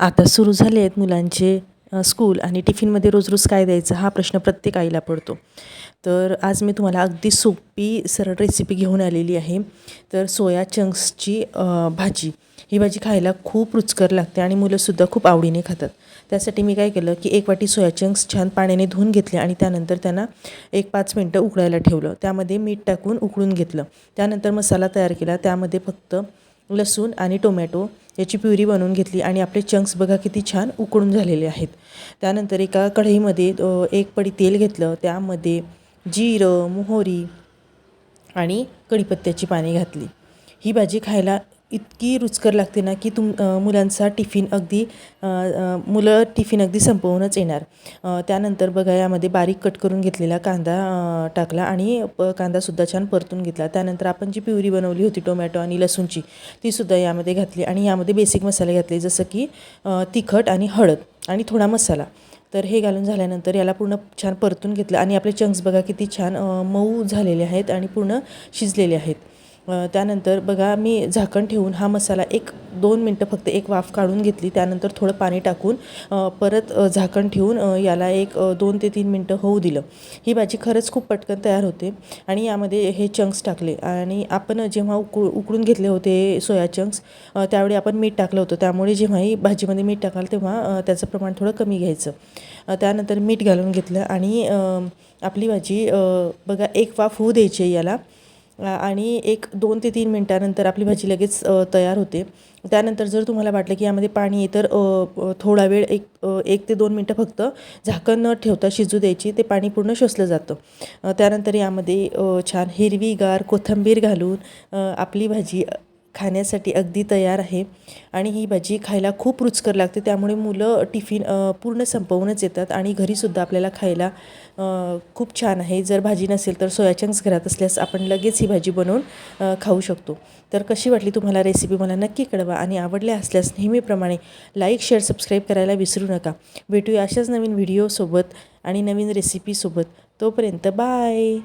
आता सुरू झाले आहेत मुलांचे स्कूल आणि टिफिनमध्ये रोज रोज काय द्यायचं हा प्रश्न प्रत्येक आईला पडतो. तर आज मी तुम्हाला अगदी सोपी सरळ रेसिपी घेऊन आलेली आहे. तर सोया चंक्सची भाजी. ही भाजी खायला खूप रुचकर लागते आणि मुलंसुद्धा खूप आवडीने खातात. त्यासाठी मी काय केलं की 1 वाटी सोया चंक्स छान पाण्याने धुवून घेतले आणि त्यानंतर त्यांना 5 मिनटं उकळायला ठेवलं. त्यामध्ये मीठ टाकून उकळून घेतलं. त्यानंतर मसाला तयार केला. त्यामध्ये फक्त लसूण आणि टोमॅटो याची प्युरी बनवून घेतली आणि आपले चंक्स बघा किती छान उकळून झालेले आहेत. त्यानंतर एका कढईमध्ये 1 पडी तेल घेतलं. त्यामध्ये जिरं, मोहरी आणि कढीपत्त्याची पाने घातली. ही भाजी खायला इतकी रुचकर लागते ना की मुलांचा टिफिन अगदी मुलं टिफिन अगदी संपवूनच येणार. त्यानंतर बघा यामध्ये बारीक कट करून घेतलेला कांदा टाकला आणि कांदासुद्धा छान परतून घेतला. त्यानंतर आपण जी प्युरी बनवली होती टोमॅटो आणि लसूणची तीसुद्धा यामध्ये घातली आणि यामध्ये बेसिक मसाले घातले जसं की तिखट आणि हळद आणि थोडा मसाला. तर हे घालून झाल्यानंतर याला पूर्ण छान परतून घेतलं आणि आपले चंक्स बघा किती छान मऊ झालेले आहेत आणि पूर्ण शिजलेले आहेत. त्यानंतर बघा मी झाकण ठेवून हा मसाला 1-2 मिनटं फक्त एक वाफ काढून घेतली. त्यानंतर थोडं पाणी टाकून परत झाकण ठेवून याला 2 ते 3 मिनटं होऊ दिलं. ही भाजी खरंच खूप पटकन तयार होते आणि यामध्ये हे चंक्स टाकले आणि आपण जेव्हा उकळून घेतले होते सोया चंक्स त्यावेळी आपण मीठ टाकलं होतं. त्यामुळे जेव्हाही भाजीमध्ये मीठ टाकाल तेव्हा त्याचं प्रमाण थोडं कमी घ्यायचं. त्यानंतर मीठ घालून घेतलं आणि आपली भाजी बघा एक वाफ होऊ द्यायची याला आणि 2 ते 3 मिनटानंतर आपली भाजी लगेच तयार होते. त्यानंतर जर तुम्हाला वाटलं की यामध्ये पाणी आहे तर थोडा वेळ 1 ते 2 मिनटं फक्त झाकण न ठेवता शिजू द्यायची. ते पाणी पूर्ण शोषलं जातं. त्यानंतर यामध्ये छान हिरवीगार कोथिंबीर घालून आपली भाजी खाण्यासाठी अगदी तयार आहे आणि ही भाजी खायला खूप रुचकर लागते. त्यामुळे मुलं टिफिन पूर्ण संपवूनच येतात आणि घरीसुद्धा आपल्याला खायला खूप छान आहे. जर भाजी नसेल तर सोया चंक्स घरात असल्यास आपण लगेच ही भाजी बनवून खाऊ शकतो. तर कशी वाटली तुम्हाला रेसिपी मला नक्की कळवा आणि आवडल्या असल्यास नेहमीप्रमाणे लाईक, शेअर, सबस्क्राईब करायला विसरू नका. भेटूया अशाच नवीन व्हिडिओसोबत आणि नवीन रेसिपीसोबत. तोपर्यंत बाय.